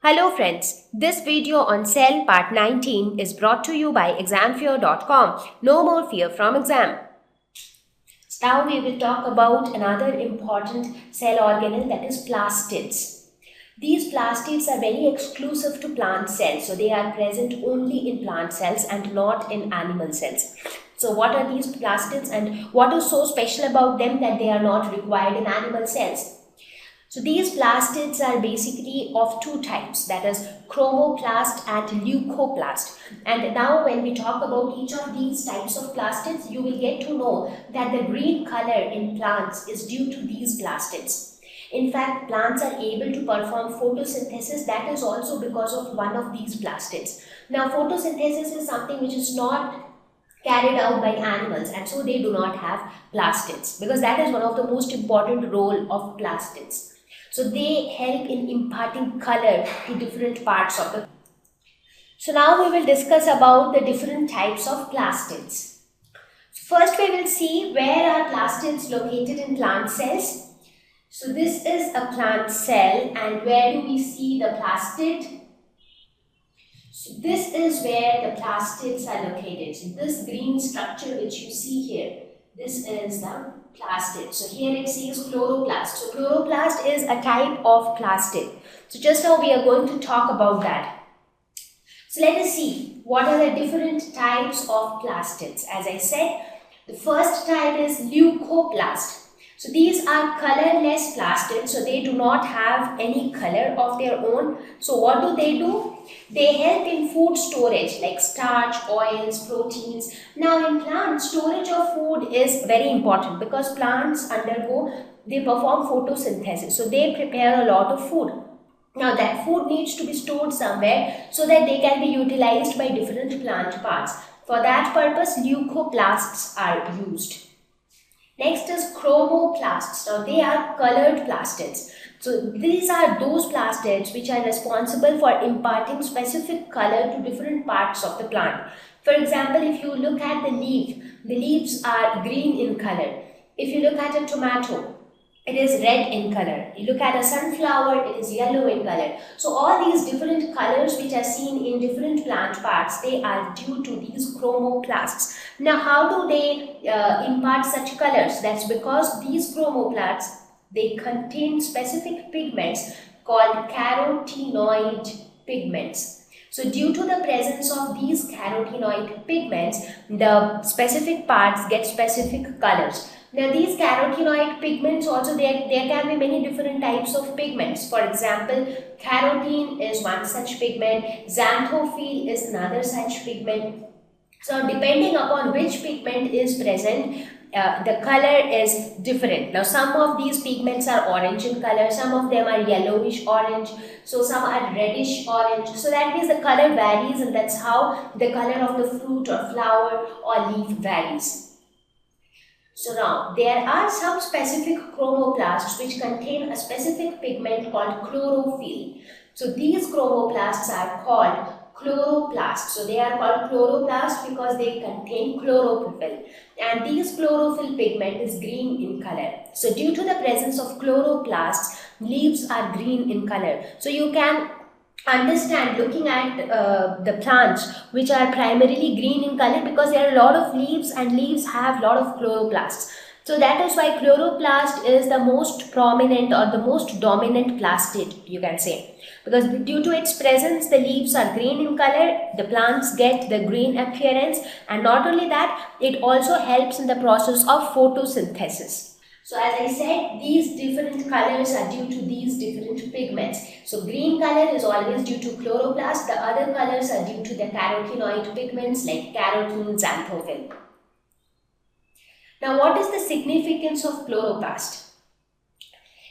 Hello friends, this video on cell part 19 is brought to you by examfear.com. No more fear from exam. Now we will talk about another important cell organelle, that is plastids. These plastids are very exclusive to plant cells, so they are present only in plant cells and not in animal cells. So what are these plastids and what is so special about them that they are not required in animal cells? So these plastids are basically of two types, that is chromoplast and leucoplast. And now when we talk about each of these types of plastids, you will get to know that the green color in plants is due to these plastids. In fact, plants are able to perform photosynthesis, that is also because of one of these plastids. Now photosynthesis is something which is not carried out by animals, and so they do not have plastids, because that is one of the most important role of plastids. So they help in imparting color to different parts of the. So now we will discuss about the different types of plastids. First we will see where are plastids located in plant cells. So this is a plant cell, and where do we see the plastid? So this is where the plastids are located. So this green structure which you see here, this is the plastid. So here it says chloroplast. So chloroplast is a type of plastid. So just now we are going to talk about that. So let us see what are the different types of plastids. As I said, the first type is leucoplast. So these are colorless plastids, so they do not have any color of their own. So what do? They help in food storage like starch, oils, proteins. Now in plants, storage of food is very important because plants they perform photosynthesis. So they prepare a lot of food. Now that food needs to be stored somewhere so that they can be utilized by different plant parts. For that purpose, leucoplasts are used. Next is chromoplasts. Now they are colored plastids. So these are those plastids which are responsible for imparting specific color to different parts of the plant. For example, if you look at the leaves are green in color. If you look at a tomato, it is red in color. You look at a sunflower, it is yellow in color. So all these different colors which are seen in different plant parts, they are due to these chromoplasts. Now how do they impart such colors? That's because these chromoplasts, they contain specific pigments called carotenoid pigments. So due to the presence of these carotenoid pigments, the specific parts get specific colors. Now these carotenoid pigments also, there can be many different types of pigments. For example, carotene is one such pigment, xanthophyll is another such pigment. So depending upon which pigment is present, the color is different. Now some of these pigments are orange in color, some of them are yellowish orange, so some are reddish orange. So that means the color varies, and that's how the color of the fruit or flower or leaf varies. So now, there are some specific chromoplasts which contain a specific pigment called chlorophyll. So these chromoplasts are called chloroplasts. So they are called chloroplasts because they contain chlorophyll. And these chlorophyll pigment is green in color. So due to the presence of chloroplasts, leaves are green in color. So you can understand looking at the plants which are primarily green in color because there are a lot of leaves, and leaves have a lot of chloroplasts. So that is why chloroplast is the most prominent or the most dominant plastid, you can say, because due to its presence the leaves are green in color, the plants get the green appearance, and not only that, it also helps in the process of photosynthesis. So as I said, these different colors are due to these different pigments. So green color is always due to chloroplast, the other colors are due to the carotenoid pigments like carotene, xanthophyll. Now what is the significance of chloroplast?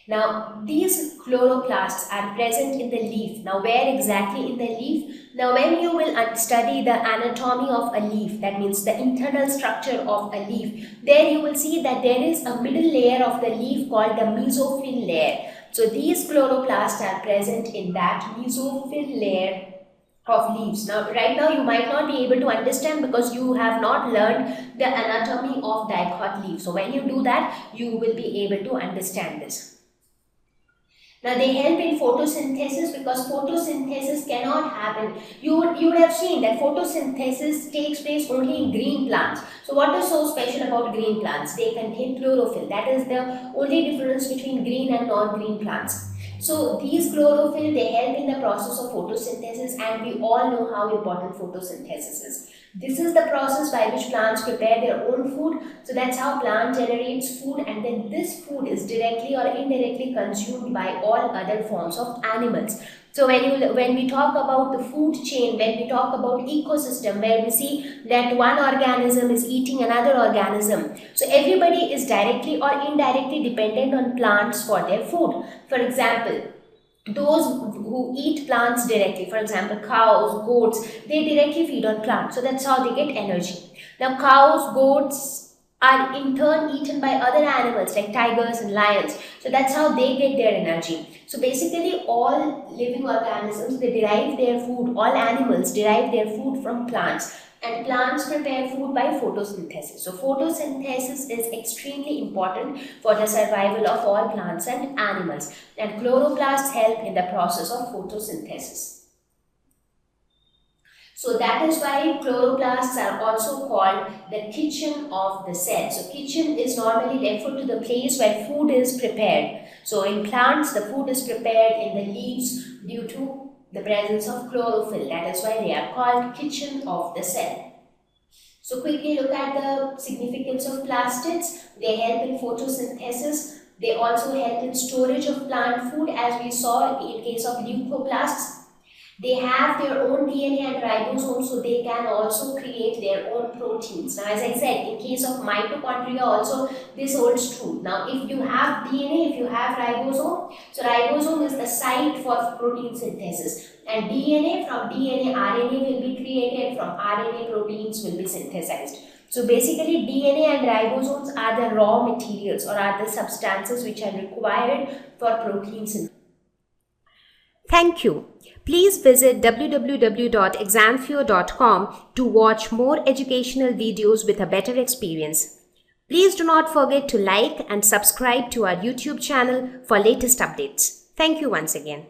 Now these chloroplasts are present in the leaf. Now where exactly in the leaf? Now when you will study the anatomy of a leaf, that means the internal structure of a leaf, there you will see that there is a middle layer of the leaf called the mesophyll layer. So these chloroplasts are present in that mesophyll layer of leaves. Now right now you might not be able to understand because you have not learned the anatomy of dicot leaf. So when you do that, you will be able to understand this. Now they help in photosynthesis because photosynthesis cannot happen. You would have seen that photosynthesis takes place only in green plants. So what is so special about green plants? They contain chlorophyll. That is the only difference between green and non-green plants. So these chlorophyll, they help in the process of photosynthesis, and we all know how important photosynthesis is. This is the process by which plants prepare their own food. So that's how plant generates food, and then this food is directly or indirectly consumed by all other forms of animals. So when we talk about the food chain, when we talk about ecosystem, where we see that one organism is eating another organism, so everybody is directly or indirectly dependent on plants for their food. For example, those who eat plants directly, for example cows, goats, they directly feed on plants, so that's how they get energy. Now cows, goats are in turn eaten by other animals like tigers and lions, so that's how they get their energy. So basically all living organisms, they derive their food, all animals derive their food from plants, and plants prepare food by photosynthesis. So photosynthesis is extremely important for the survival of all plants and animals, and chloroplasts help in the process of photosynthesis. So that is why chloroplasts are also called the kitchen of the cell. So kitchen is normally referred to the place where food is prepared. So in plants, the food is prepared in the leaves due to the presence of chlorophyll. That is why they are called kitchen of the cell. So quickly look at the significance of plastids. They help in photosynthesis. They also help in storage of plant food, as we saw in case of leucoplasts. They have their own DNA and ribosomes, so they can also create their own proteins. Now, as I said, in case of mitochondria also, this holds true. Now, if you have DNA, if you have ribosome, so ribosome is the site for protein synthesis. And DNA, from DNA, RNA will be created, from RNA, proteins will be synthesized. So basically, DNA and ribosomes are the raw materials, or are the substances which are required for protein synthesis. Thank you. Please visit www.examfear.com to watch more educational videos with a better experience. Please do not forget to like and subscribe to our YouTube channel for latest updates. Thank you once again.